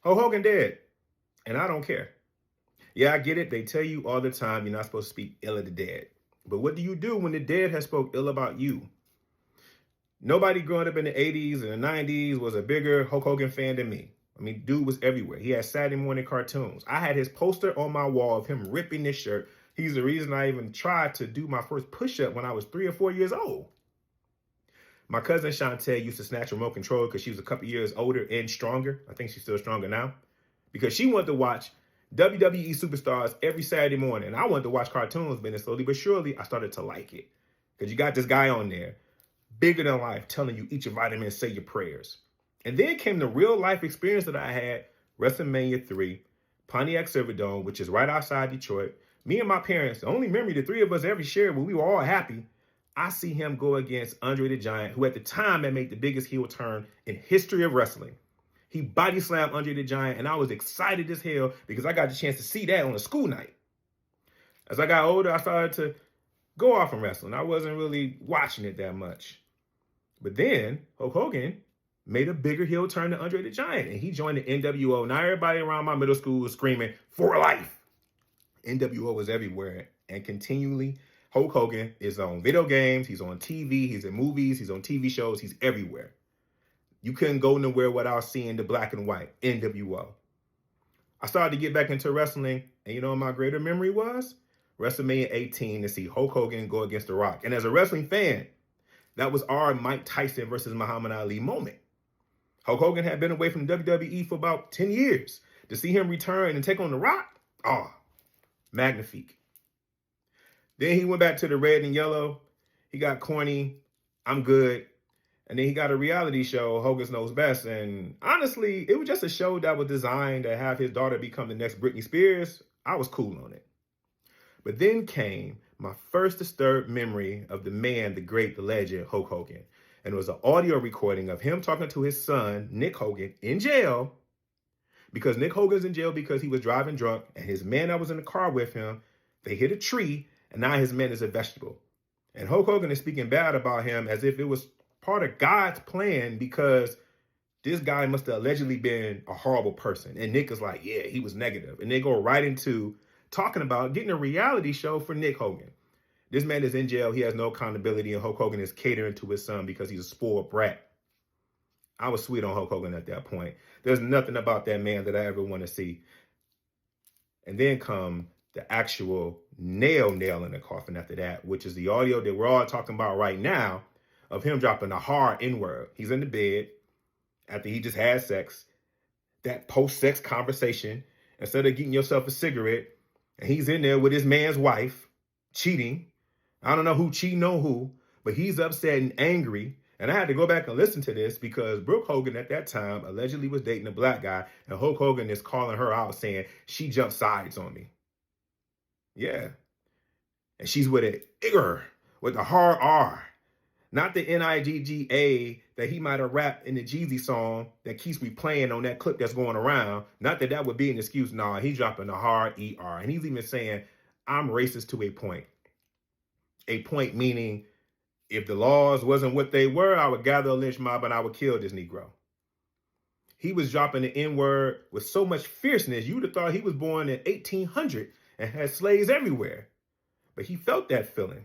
Hulk Hogan dead, and I don't care. Yeah, I get it. They tell you all the time you're not supposed to speak ill of the dead. But what do you do when the dead has spoke ill about you? Nobody growing up in the 80s and the 90s was a bigger Hulk Hogan fan than me. I mean, dude was everywhere. He had Saturday morning cartoons. I had his poster on my wall of him ripping this shirt. He's the reason I even tried to do my first push-up when I was 3 or 4 years old. My cousin Chantel used to snatch a remote control because she was a couple years older and stronger. I think she's still stronger now. Because she wanted to watch WWE superstars every Saturday morning. And I wanted to watch cartoons, but then slowly but surely, I started to like it. Because you got this guy on there, bigger than life, telling you eat your vitamins, say your prayers. And then came the real life experience that I had, WrestleMania 3, Pontiac Silverdome, which is right outside Detroit. Me and my parents, the only memory the three of us ever shared when we were all happy, I see him go against Andre the Giant, who at the time had made the biggest heel turn in history of wrestling. He body slammed Andre the Giant, and I was excited as hell because I got the chance to see that on a school night. As I got older, I started to go off from wrestling. I wasn't really watching it that much. But then Hulk Hogan made a bigger heel turn than Andre the Giant, and he joined the NWO. Now everybody around my middle school was screaming, for life. NWO was everywhere, and continually Hulk Hogan is on video games, he's on TV, he's in movies, he's on TV shows, he's everywhere. You couldn't go nowhere without seeing the black and white, NWO. I started to get back into wrestling, and you know what my greater memory was? WrestleMania 18 to see Hulk Hogan go against The Rock. And as a wrestling fan, that was our Mike Tyson versus Muhammad Ali moment. Hulk Hogan had been away from WWE for about 10 years. To see him return and take on The Rock, magnifique. Then he went back to the red and yellow. He got corny. I'm good. And then he got a reality show, Hogan Knows Best. And honestly, it was just a show that was designed to have his daughter become the next Britney Spears. I was cool on it. But then came my first disturbed memory of the man, the great, the legend, Hulk Hogan. And it was an audio recording of him talking to his son, Nick Hogan, in jail. Because Nick Hogan's in jail because he was driving drunk, and his man that was in the car with him, they hit a tree, and now his man is a vegetable. And Hulk Hogan is speaking bad about him as if it was part of God's plan because this guy must have allegedly been a horrible person. And Nick is like, yeah, he was negative. And they go right into talking about getting a reality show for Nick Hogan. This man is in jail. He has no accountability, and Hulk Hogan is catering to his son because he's a spoiled brat. I was sweet on Hulk Hogan at that point. There's nothing about that man that I ever want to see. And then come the actual nail in the coffin after that, which is the audio that we're all talking about right now of him dropping a hard N-word. He's in the bed after he just had sex. That post-sex conversation, instead of getting yourself a cigarette, and he's in there with his man's wife, cheating. I don't know who cheating on who, but he's upset and angry. And I had to go back and listen to this because Brooke Hogan at that time allegedly was dating a black guy, and Hulk Hogan is calling her out saying she jumped sides on me. Yeah. And she's with an igger, with a hard R. Not the Nigga that he might have rapped in the Jeezy song that keeps replaying on that clip that's going around. Not that that would be an excuse. Nah, he's dropping a hard ER. And he's even saying, I'm racist to a point. A point meaning, if the laws wasn't what they were, I would gather a lynch mob and I would kill this Negro. He was dropping the N-word with so much fierceness, you would have thought he was born in 1800 and had slaves everywhere. But he felt that feeling.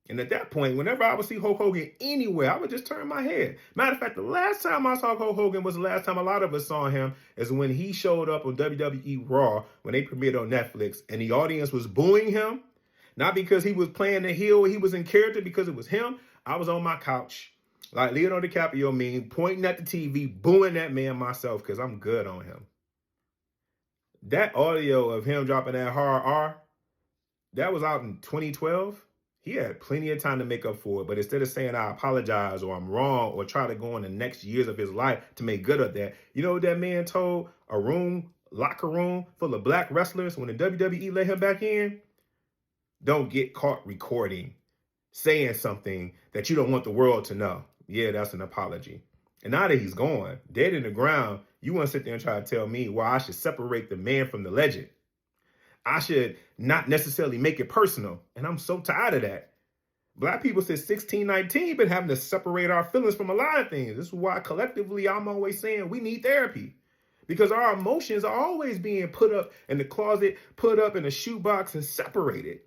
And at that point, whenever I would see Hulk Hogan anywhere, I would just turn my head. Matter of fact, the last time I saw Hulk Hogan was the last time a lot of us saw him, is when he showed up on WWE Raw when they premiered on Netflix, and the audience was booing him. Not because he was playing the heel, he was in character, because it was him. I was on my couch, like Leonardo DiCaprio mean, pointing at the TV, booing that man myself, because I'm good on him. That audio of him dropping that hard R, that was out in 2012. He had plenty of time to make up for it, but instead of saying I apologize or I'm wrong or try to go in the next years of his life to make good of that, you know what that man told a locker room full of black wrestlers when the WWE let him back in? Don't get caught recording, saying something that you don't want the world to know. Yeah, that's an apology. And now that he's gone, dead in the ground, you want to sit there and try to tell me why I should separate the man from the legend. I should not necessarily make it personal. And I'm so tired of that. Black people since 1619 been having to separate our feelings from a lot of things. This is why collectively I'm always saying we need therapy. because our emotions are always being put up in the closet, put up in a shoebox, and separated.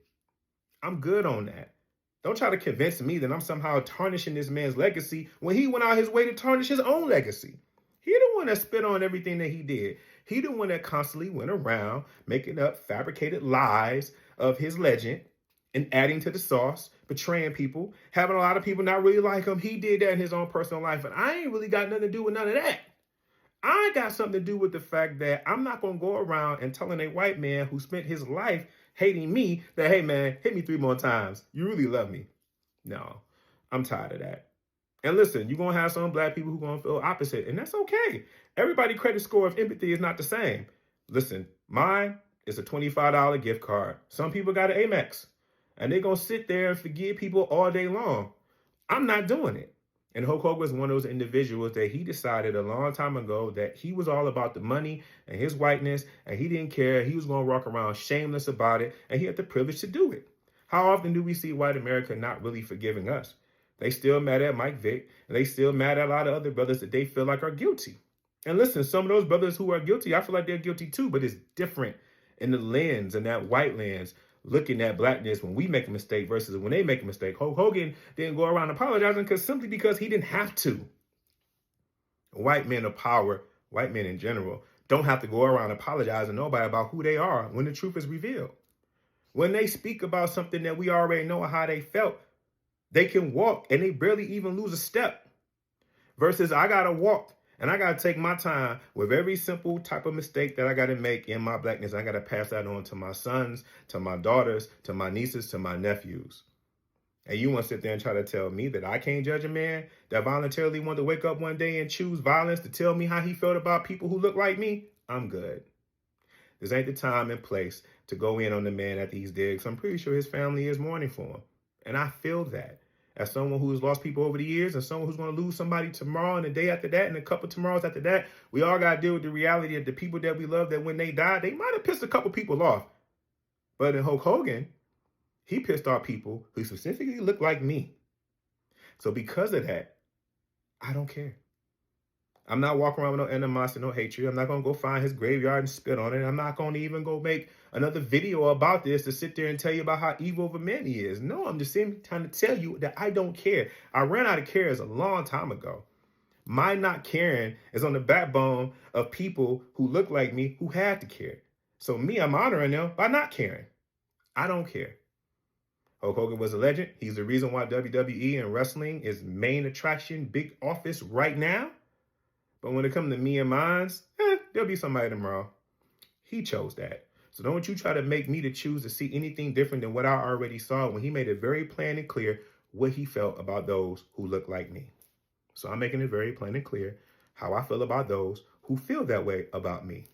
I'm good on that. Don't try to convince me that I'm somehow tarnishing this man's legacy when he went out his way to tarnish his own legacy. He the one that spit on everything that he did. He the one that constantly went around making up fabricated lies of his legend and adding to the sauce, betraying people, having a lot of people not really like him. He did that in his own personal life, and I ain't really got nothing to do with none of that. I got something to do with the fact that I'm not going to go around and telling a white man who spent his life hating me that, hey, man, hit me 3 more times. You really love me. No, I'm tired of that. And listen, you're going to have some black people who are going to feel opposite, and that's okay. Everybody's credit score of empathy is not the same. Listen, mine is a $25 gift card. Some people got an Amex, and they're going to sit there and forgive people all day long. I'm not doing it. And Hulk Hogan was one of those individuals that he decided a long time ago that he was all about the money and his whiteness, and he didn't care. He was going to walk around shameless about it, and he had the privilege to do it. How often do we see white America not really forgiving us? They still mad at Mike Vick, and they still mad at a lot of other brothers that they feel like are guilty. And listen, some of those brothers who are guilty, I feel like they're guilty too, but it's different in the lens, in that white lens, looking at blackness when we make a mistake versus when they make a mistake. Hulk Hogan didn't go around apologizing simply because he didn't have to. White men of power, white men in general, don't have to go around apologizing to nobody about who they are when the truth is revealed. When they speak about something that we already know how they felt, they can walk and they barely even lose a step. Versus I got to walk and I got to take my time with every simple type of mistake that I got to make in my blackness. I got to pass that on to my sons, to my daughters, to my nieces, to my nephews. And you want to sit there and try to tell me that I can't judge a man that voluntarily wanted to wake up one day and choose violence to tell me how he felt about people who look like me? I'm good. This ain't the time and place to go in on the man after he's dead, because I'm pretty sure his family is mourning for him. And I feel that. As someone who has lost people over the years and someone who's going to lose somebody tomorrow and the day after that and a couple tomorrows after that, we all got to deal with the reality of the people that we love, that when they die, they might have pissed a couple people off. But in Hulk Hogan, he pissed off people who specifically look like me. So because of that, I don't care. I'm not walking around with no animosity, no hatred. I'm not going to go find his graveyard and spit on it. I'm not going to even go make another video about this to sit there and tell you about how evil of a man he is. No, I'm just trying to tell you that I don't care. I ran out of cares a long time ago. My not caring is on the backbone of people who look like me who had to care. So me, I'm honoring them by not caring. I don't care. Hulk Hogan was a legend. He's the reason why WWE and wrestling is main attraction, big office right now. But when it comes to me and mine, there'll be somebody tomorrow. He chose that. So don't you try to make me to choose to see anything different than what I already saw when he made it very plain and clear what he felt about those who look like me. So I'm making it very plain and clear how I feel about those who feel that way about me.